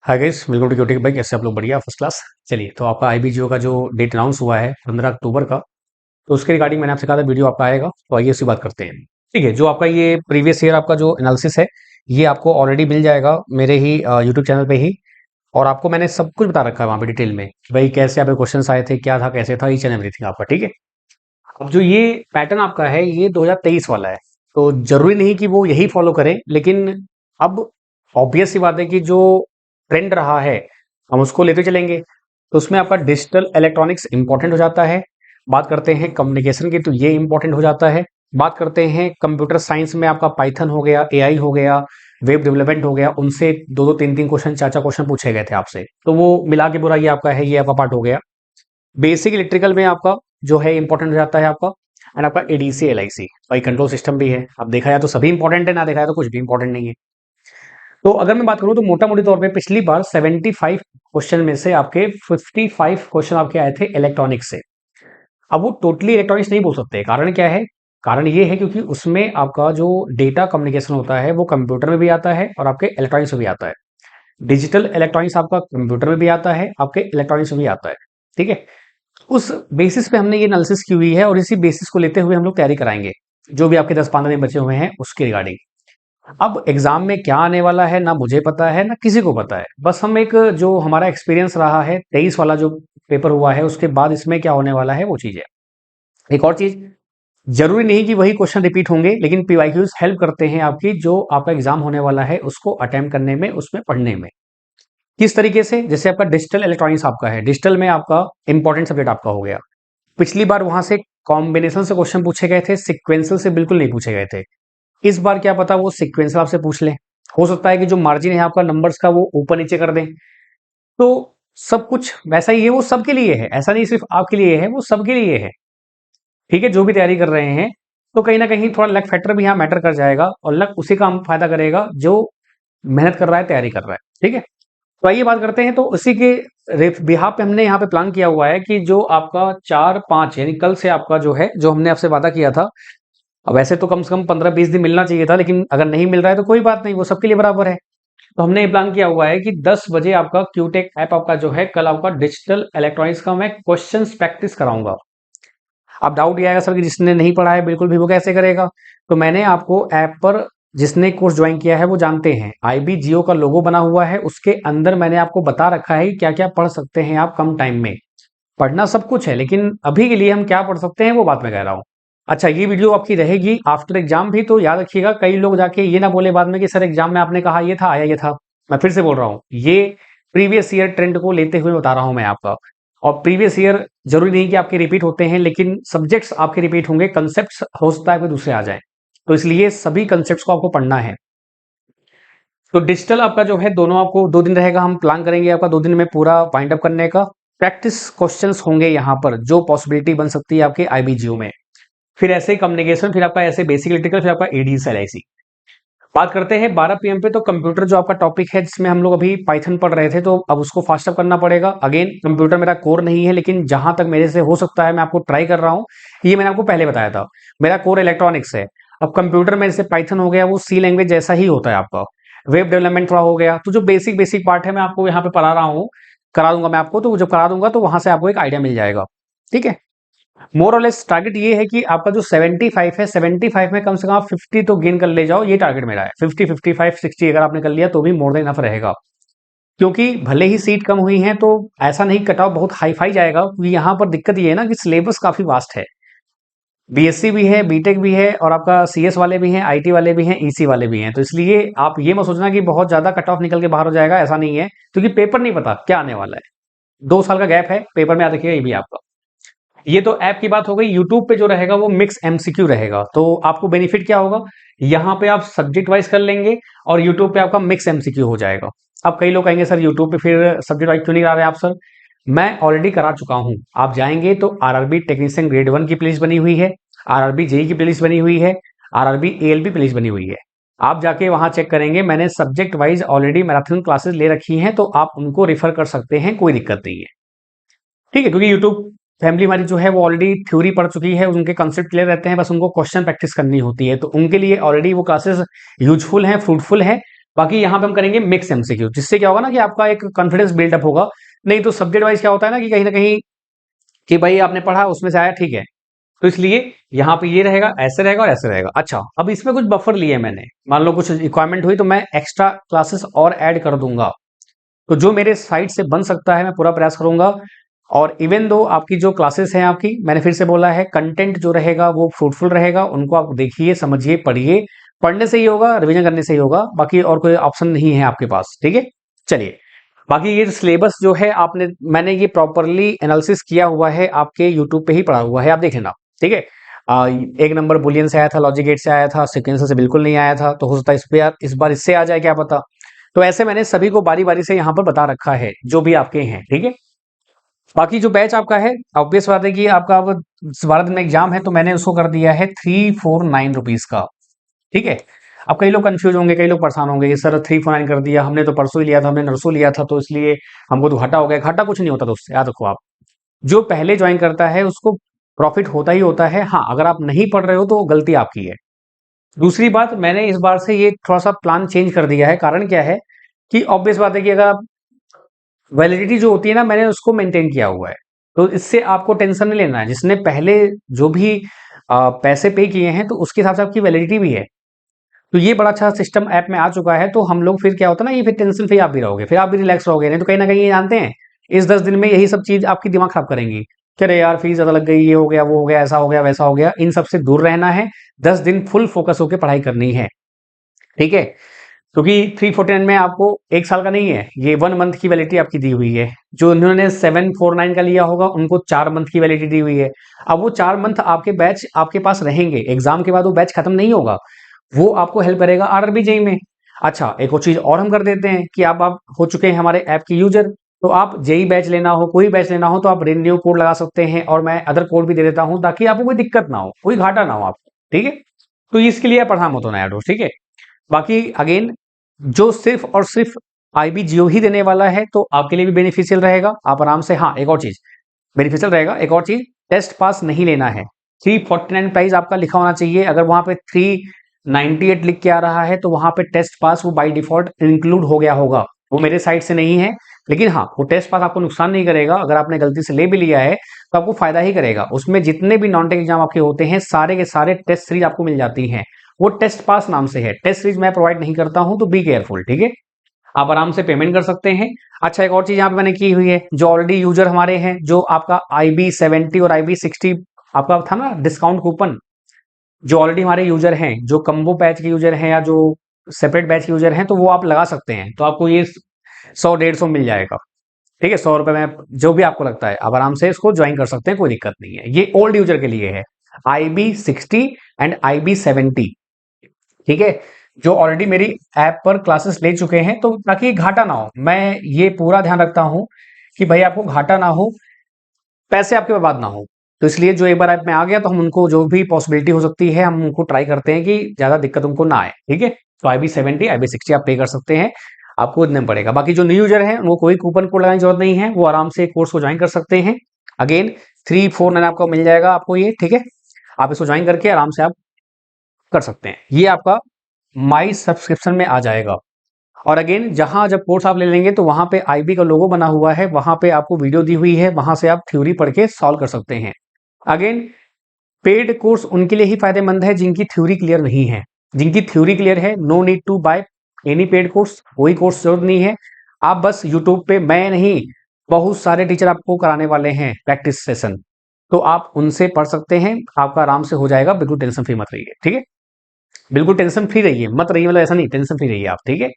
Hi guys, welcome to क्यूटेक भाई। कैसे आप लोग? बढ़िया, फर्स्ट क्लास। चलिए, तो आपका आईबीजीओ का जो डेट अनाउंस हुआ है 15 अक्टूबर का, तो उसके रिगार्डिंग मैंने आपसे कहा था वीडियो आपका आएगा, तो आइए उसकी बात करते हैं। ठीक है, जो आपका ये प्रीवियस ईयर आपका जो एनालिसिस है, ये आपको ऑलरेडी मिल जाएगा मेरे ही यूट्यूब चैनल पे ही। और आपको मैंने सब कुछ बता रखा है वहाँ पे डिटेल में कि भाई कैसे आपके क्वेश्चन आए थे, क्या था, कैसे था, ईच एंड एवरीथिंग आपका। ठीक है, अब जो ये पैटर्न आपका है ये 2023 वाला है, तो जरूरी नहीं कि वो यही फॉलो करें, लेकिन अब ऑब्वियस सी बात है कि जो ट्रेंड रहा है हम उसको लेते चलेंगे। तो उसमें आपका डिजिटल इलेक्ट्रॉनिक्स इंपॉर्टेंट हो जाता है। बात करते हैं कम्युनिकेशन की, तो ये इंपॉर्टेंट हो जाता है। बात करते हैं कंप्यूटर साइंस में, आपका पाइथन हो गया, एआई हो गया, वेब डेवलपमेंट हो गया, उनसे दो दो तीन तीन क्वेश्चन, चार चार क्वेश्चन पूछे गए थे आपसे, तो वो मिला के पूरा ये आपका है, ये आपका पार्ट हो गया। बेसिक इलेक्ट्रिकल में आपका जो है इंपॉर्टेंट हो जाता है आपका, एंड आपका एडीसी एलआईसी भाई, कंट्रोल सिस्टम भी है। अब देखा जाए तो सभी इंपॉर्टेंट है, ना देखा जाए तो कुछ भी इंपॉर्टेंट नहीं है। तो अगर मैं बात करूं तो मोटा मोटी तौर पे पिछली बार 75 क्वेश्चन में से आपके 55 क्वेश्चन आपके आए थे इलेक्ट्रॉनिक्स से। अब वो टोटली इलेक्ट्रॉनिक्स नहीं बोल सकते, कारण क्या है? कारण ये है क्योंकि उसमें आपका जो डेटा कम्युनिकेशन होता है वो कंप्यूटर में भी आता है और आपके इलेक्ट्रॉनिक्स में भी आता है। डिजिटल इलेक्ट्रॉनिक्स आपका कंप्यूटर में भी आता है, आपके इलेक्ट्रॉनिक्स में भी आता है। ठीक है, उस बेसिस पे हमने ये एनालिसिस की हुई है और इसी बेसिस को लेते हुए हम लोग तैयारी कराएंगे, जो भी आपके 10-15 दिन बचे हुए हैं उसके रिगार्डिंग। अब एग्जाम में क्या आने वाला है ना मुझे पता है ना किसी को पता है, बस हम एक जो हमारा एक्सपीरियंस रहा है 23 वाला जो पेपर हुआ है उसके बाद इसमें क्या होने वाला है वो चीज है। एक और चीज, जरूरी नहीं कि वही क्वेश्चन रिपीट होंगे, लेकिन पीवाईक्यूज हेल्प करते हैं आपकी जो आपका एग्जाम होने वाला है उसको अटेम्प्ट करने में, उसमें पढ़ने में। किस तरीके से? जैसे आपका डिजिटल इलेक्ट्रॉनिक्स आपका है, डिजिटल में आपका इंपॉर्टेंट सब्जेक्ट आपका हो गया। पिछली बार वहां से कॉम्बिनेशन से क्वेश्चन पूछे गए थे, सिक्वेंशियल से बिल्कुल नहीं पूछे गए थे। इस बार क्या पता वो सिक्वेंशियल आपसे पूछ ले। हो सकता है कि जो मार्जिन है आपका नंबर्स का वो ऊपर नीचे कर दें। तो सब कुछ वैसा ही है, वो सबके लिए है, ऐसा नहीं सिर्फ आपके लिए है, वो सबके लिए है। ठीक है, जो भी तैयारी कर रहे हैं, तो कहीं ना कहीं थोड़ा लक फैक्टर भी यहाँ मैटर कर जाएगा, और लक उसी का हम फायदा करेगा जो मेहनत कर रहा है, तैयारी कर रहा है। ठीक है, तो आइए बात करते हैं। तो उसी के बिहाफ पे हमने यहाँ पे प्लान किया हुआ है कि जो आपका 4-5 यानी कल से आपका जो है, जो हमने आपसे वादा किया था, अब वैसे तो कम से कम 15-20 दिन मिलना चाहिए था, लेकिन अगर नहीं मिल रहा है तो कोई बात नहीं, वो सबके लिए बराबर है। तो हमने ये प्लान किया हुआ है कि 10 बजे आपका क्यूटेक ऐप आपका जो है, कल आपका डिजिटल इलेक्ट्रॉनिक्स का मैं क्वेश्चन प्रैक्टिस कराऊंगा। अब डाउट ये आएगा सर कि जिसने नहीं पढ़ा है बिल्कुल भी वो कैसे करेगा? तो मैंने आपको ऐप पर, जिसने कोर्स ज्वाइन किया है वो जानते हैं, आईबीजीओ का लोगो बना हुआ है, उसके अंदर मैंने आपको बता रखा है कि क्या क्या पढ़ सकते हैं आप कम टाइम में। पढ़ना सब कुछ है, लेकिन अभी के लिए हम क्या पढ़ सकते हैं वो बात मैं कह रहा हूँ। अच्छा, ये वीडियो आपकी रहेगी आफ्टर एग्जाम भी, तो याद रखिएगा, कई लोग जाके ये ना बोले बाद में कि सर एग्जाम में आपने कहा ये था, आया ये था। मैं फिर से बोल रहा हूँ, ये प्रीवियस ईयर ट्रेंड को लेते हुए बता रहा हूं मैं आपका। और प्रीवियस ईयर जरूरी नहीं कि आपके रिपीट होते हैं, लेकिन सब्जेक्ट्स आपके रिपीट होंगे, कंसेप्ट हो सकता है कोई दूसरे आ जाए, तो इसलिए सभी कंसेप्ट को आपको पढ़ना है। तो डिजिटल आपका जो है दोनों आपको 2 दिन रहेगा, हम प्लान करेंगे आपका 2 दिन में पूरा वाइंड अप करने का। प्रैक्टिस क्वेश्चंस होंगे यहाँ पर, जो पॉसिबिलिटी बन सकती है आपके आईबीजीओ में। फिर ऐसे कम्युनिकेशन, फिर आपका ऐसे बेसिक इलेक्ट्रिकल, फिर आपका एडीएस एलआईसी। बात करते हैं 12 पीएम पे, तो कंप्यूटर जो आपका टॉपिक है, जिसमें हम लोग अभी पाइथन पढ़ रहे थे, तो अब उसको फास्ट अप करना पड़ेगा। अगेन, कंप्यूटर मेरा कोर नहीं है, लेकिन जहां तक मेरे से हो सकता है मैं आपको ट्राई कर रहा हूं। ये मैंने आपको पहले बताया था, मेरा कोर इलेक्ट्रॉनिक्स है। अब कंप्यूटर में जैसे पाइथन हो गया, वो सी लैंग्वेज जैसा ही होता है आपका। वेब डेवलपमेंट थोड़ा हो गया, तो जो बेसिक बेसिक पार्ट है मैं आपको यहाँ पे पढ़ा रहा हूँ, करा दूंगा मैं आपको। तो जब करा दूंगा तो वहां से आपको एक आइडिया मिल जाएगा। ठीक है, मोर और लेस टारगेट ये है कि आपका जो 75 है, 75 में कम से कम आप 50 तो गेन कर ले जाओ, ये टारगेट मेरा है। 50, 55, 60 अगर आपने कर लिया तो भी मोर देन इनफ रहेगा। क्योंकि भले ही सीट कम हुई है, तो ऐसा नहीं कट ऑफ बहुत हाई फाई जाएगा, क्योंकि यहाँ पर दिक्कत ये है ना कि सिलेबस काफी वास्ट है। बीएससी भी है, बीटेक भी है, और आपका सीएस वाले भी हैं, आईटी वाले भी हैं, ईसी वाले भी हैं। तो इसलिए आप ये मत सोचना कि बहुत ज्यादा कट ऑफ निकल के बाहर हो जाएगा, ऐसा नहीं है, क्योंकि पेपर नहीं पता क्या आने वाला है। 2 साल का गैप है, पेपर में याद रखिएगा ये भी आपका। ये तो ऐप की बात हो गई। यूट्यूब पे जो रहेगा वो मिक्स एमसीक्यू रहेगा, तो आपको बेनिफिट क्या होगा, यहाँ पे आप सब्जेक्ट वाइज कर लेंगे, और यूट्यूब पे आपका मिक्स एमसीक्यू हो जाएगा। अब कई लोग कहेंगे सर यूट्यूब पे फिर सब्जेक्ट वाइज क्यों नहीं करा रहे आप सर? मैं ऑलरेडी करा चुका हूँ। आप जाएंगे तो आरआरबी टेक्नीशियन ग्रेड 1 की प्लेलिस्ट बनी हुई है, आरआरबी जेई की प्लेलिस्ट बनी हुई है, आरआरबी एएलबी प्लेलिस्ट बनी हुई है। आप जाके वहां चेक करेंगे, मैंने subject wise already marathon classes ले रखी हैं, तो आप उनको रेफर कर सकते हैं, कोई दिक्कत नहीं है। ठीक है, क्योंकि यूट्यूब फैमिली हमारी जो है वो ऑलरेडी थ्योरी पढ़ चुकी है, उनके कंसेप्ट क्लियर रहते हैं, बस उनको क्वेश्चन प्रैक्टिस करनी होती है, तो उनके लिए ऑलरेडी वो क्लासेस यूजफुल हैं, फ्रूटफुल हैं। बाकी यहाँ पे हम करेंगे मिक्स एमसीक्यू, जिससे क्या होगा ना कि आपका एक कॉन्फिडेंस बिल्डअप होगा। नहीं तो सब्जेक्ट वाइज क्या होता है ना कहीं कि भाई आपने पढ़ा उसमें से आया, ठीक है, तो इसलिए यहाँ पे ये रहेगा, ऐसे रहेगा और ऐसे रहेगा। अच्छा, अब इसमें कुछ बफर लिए मैंने, मान लो कुछ रिक्वायरमेंट हुई तो मैं एक्स्ट्रा क्लासेस और ऐड कर दूंगा। तो जो मेरे साइड से बन सकता है मैं पूरा प्रयास करूंगा। और इवन दो आपकी जो क्लासेस हैं आपकी, मैंने फिर से बोला है, कंटेंट जो रहेगा वो फ्रूटफुल रहेगा, उनको आप देखिए, समझिए, पढ़िए। पढ़ने से ही होगा, रिवीजन करने से ही होगा, बाकी और कोई ऑप्शन नहीं है आपके पास, ठीक है। चलिए, बाकी ये सिलेबस जो है मैंने ये प्रॉपरली एनालिसिस किया हुआ है, आपके यूट्यूब पे ही पढ़ा हुआ है, आप देख लेना, ठीक है। एक नंबर बुलियन से आया था, लॉजिक गेट से आया था, सीक्वेंसर से बिल्कुल नहीं आया था, तो हो सकता है इस बार इससे आ जाए, क्या पता। तो ऐसे मैंने सभी को बारी बारी से यहाँ पर बता रखा है, जो भी आपके हैं, ठीक है। बाकी जो बैच आपका है, ऑब्वियस बात है कि आपका अब 12 दिन में एग्जाम है, तो मैंने उसको कर दिया है 349 रुपीज का, ठीक है। अब कई लोग कंफ्यूज होंगे, कई लोग परेशान होंगे, ये सर 349 कर दिया, हमने तो परसों ही लिया था, हमने नरसों लिया था, तो इसलिए हमको तो घाटा हो गया। घाटा कुछ नहीं होता दोस्त, याद रखो आप, जो पहले ज्वाइन करता है उसको प्रॉफिट होता ही होता है। हाँ, अगर आप नहीं पढ़ रहे हो तो वो गलती आपकी है। दूसरी बात, मैंने इस बार से ये थोड़ा सा प्लान चेंज कर दिया है, कारण क्या है कि ऑब्वियस बात है कि अगर आप वैलिडिटी जो होती है ना, मैंने उसको मेंटेन किया हुआ है, तो इससे आपको टेंशन नहीं लेना है। जिसने पहले जो भी पैसे पे किए हैं, तो उसके हिसाब से आपकी वैलिडिटी भी है। तो ये बड़ा अच्छा सिस्टम ऐप में आ चुका है, तो हम लोग फिर क्या होता है ना, ये फिर टेंशन फ्री आप भी रहोगे, फिर आप भी रिलैक्स रहोगे। नहीं तो कहीं ना कहीं ये जानते हैं, इस 10 दिन में यही सब चीज आपकी दिमाग खराब करेंगी कि अरे यार फीस ज्यादा लग गई, ये हो गया, वो हो गया, ऐसा हो गया, वैसा हो गया। इन सब से दूर रहना है, 10 दिन फुल फोकस होकर पढ़ाई करनी है, ठीक है। क्योंकि 349 में आपको 1 साल का नहीं है, ये 1 मंथ की वैलिडिटी आपकी दी हुई है। जो उन्होंने 749 का लिया होगा उनको 4 मंथ की वैलिडिटी दी हुई है। अब वो 4 मंथ आपके बैच आपके पास रहेंगे, एग्जाम के बाद वो बैच खत्म नहीं होगा, वो आपको हेल्प करेगा आरआरबी जेई में। अच्छा, एक और चीज और हम कर देते हैं कि आप हो चुके हैं हमारे ऐप के यूजर, तो आप जेई बैच लेना हो, कोई बैच लेना हो, तो आप रिन्यू कोड लगा सकते हैं, और मैं अदर कोड भी दे देता हूं, ताकि आपको कोई दिक्कत ना हो, कोई घाटा ना हो आपको, ठीक है। तो इसके लिए पढ़ा मत होना यार, ठीक है। बाकी अगेन, जो सिर्फ और सिर्फ आईबी जियो ही देने वाला है, तो आपके लिए भी बेनिफिशियल रहेगा, आप आराम से। हाँ, एक और चीज बेनिफिशियल रहेगा, एक और चीज, टेस्ट पास नहीं लेना है। 349 प्राइस आपका लिखा होना चाहिए। अगर वहां पे 398 लिख के आ रहा है, तो वहां पे टेस्ट पास वो बाय डिफॉल्ट इंक्लूड हो गया होगा, वो मेरे साइड से नहीं है। लेकिन हाँ, वो टेस्ट पास आपको नुकसान नहीं करेगा, अगर आपने गलती से ले भी लिया है तो आपको फायदा ही करेगा। उसमें जितने भी नॉन टेक एग्जाम आपके होते हैं, सारे के सारे टेस्ट सीरीज आपको मिल जाती हैं, वो टेस्ट पास नाम से है। टेस्ट सीरीज मैं प्रोवाइड नहीं करता हूं, तो बी केयरफुल, ठीक है। आप आराम से पेमेंट कर सकते हैं। अच्छा, एक और चीज यहाँ पे मैंने की हुई है, जो ऑलरेडी यूजर हमारे हैं, जो आपका IB70 और IB60 आपका था ना डिस्काउंट कूपन, जो ऑलरेडी हमारे यूजर हैं, जो कम्बो बैच के यूजर हैं या जो सेपरेट बैच के यूजर हैं, तो वो आप लगा सकते हैं, तो आपको ये 100-150 मिल जाएगा, ठीक है। 100 रुपए में जो भी आपको लगता है, आप आराम से इसको ज्वाइन कर सकते हैं, कोई दिक्कत नहीं है। ये ओल्ड यूजर के लिए है, IB60 एंड IB70, ठीक है। जो ऑलरेडी मेरी ऐप पर क्लासेस ले चुके हैं, तो ताकि घाटा ना हो, मैं ये पूरा ध्यान रखता हूं कि भाई आपको घाटा ना हो, पैसे आपके बर्बाद ना हो। तो इसलिए जो एक बार ऐप में आ गया, तो हम उनको जो भी पॉसिबिलिटी हो सकती है, हम उनको ट्राई करते हैं कि ज्यादा दिक्कत उनको ना आए, ठीक है। तो IB70 IB60 आप पे कर सकते हैं, आपको इतने में पड़ेगा। बाकी जो न्यू यूजर है, उनको कोई कूपन कोड लगाने की जरूरत नहीं है, वो आराम से कोर्स को ज्वाइन कर सकते हैं। अगेन 349 आपको मिल जाएगा आपको ये, ठीक है। आप इसको ज्वाइन करके आराम से आप कर सकते हैं, ये आपका माई सब्सक्रिप्शन में आ जाएगा। और अगेन, जहां जब कोर्स आप ले लेंगे, तो वहां पे आईबी का लोगो बना हुआ है, वहां पे आपको वीडियो दी हुई है, वहां से आप थ्योरी पढ़ के सॉल्व कर सकते हैं। अगेन, पेड कोर्स उनके लिए ही फायदेमंद है जिनकी थ्योरी क्लियर नहीं है। जिनकी थ्योरी क्लियर है, no need to buy any paid course, कोई कोर्स जरूरत नहीं है। आप बस यूट्यूब पे, मैं नहीं, बहुत सारे टीचर आपको कराने वाले हैं प्रैक्टिस सेशन, तो आप उनसे पढ़ सकते हैं, आपका आराम से हो जाएगा, बिल्कुल टेंशन फ्री मत रहिए, ठीक है। बिल्कुल टेंशन फ्री रहिए, मत रहिए मतलब ऐसा नहीं, टेंशन फ्री रहिए आप, ठीक है।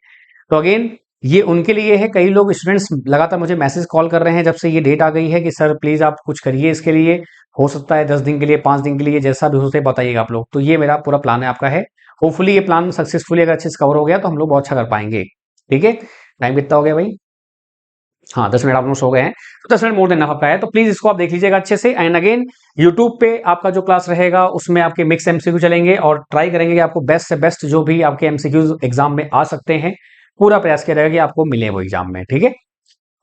तो अगेन, ये उनके लिए है। कई लोग स्टूडेंट्स लगातार मुझे मैसेज कॉल कर रहे हैं जब से ये डेट आ गई है कि सर प्लीज आप कुछ करिए इसके लिए। हो सकता है 10 दिन के लिए, 5 दिन के लिए, जैसा भी हो सकता है बताइएगा आप लोग। तो ये मेरा पूरा प्लान है, आपका है। होपफुली ये प्लान सक्सेसफुली अगर अच्छे से कवर हो गया, तो हम लोग बहुत अच्छा कर पाएंगे, ठीक है। टाइम कितना हो गया भाई? हाँ, 10 मिनट ऑलमोस्ट हो गए हैं, तो 10 मिनट मोर देन इनफ आपका है। तो प्लीज इसको आप देख लीजिएगा अच्छे से। एंड अगेन, यूट्यूब पे आपका जो क्लास रहेगा, उसमें आपके मिक्स एमसीक्यू चलेंगे, और ट्राई करेंगे कि आपको बेस्ट से बेस्ट जो भी आपके एमसीक्यूज एग्जाम में आ सकते हैं, पूरा प्रयास किया रहेगा कि आपको मिले वो एग्जाम में, ठीक है।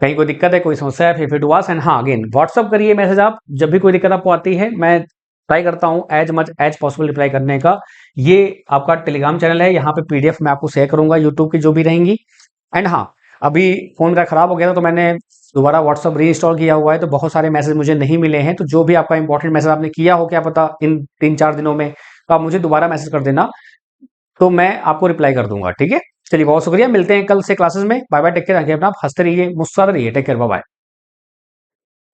कहीं कोई दिक्कत है, कोई समस्या है, फिर टू आस्क। एंड हाँ, अगेन व्हाट्सअप करिए मैसेज आप, जब भी कोई दिक्कत आपको आती है, मैं ट्राई करता हूँ as much as possible reply करने का। ये आपका टेलीग्राम चैनल है, यहाँ पे पीडीएफ मैं आपको शेयर करूंगा यूट्यूब की जो भी रहेंगी। एंड हाँ, अभी फोन मेरा खराब हो गया था तो मैंने दोबारा व्हाट्सअप री इंस्टॉल किया हुआ है, तो बहुत सारे मैसेज मुझे नहीं मिले हैं। तो जो भी आपका इंपॉर्टेंट मैसेज आपने किया हो, क्या पता इन 3-4 दिनों में, तो आप मुझे दोबारा मैसेज कर देना, तो मैं आपको रिप्लाई कर दूंगा। ठीक है, चलिए बहुत शुक्रिया, मिलते हैं कल से क्लासेस में। बाय बाय, टेक केयर, अपना आप हंसते रहिए, मुस्कुराते रहिए, टेक केयर, बाय बाय।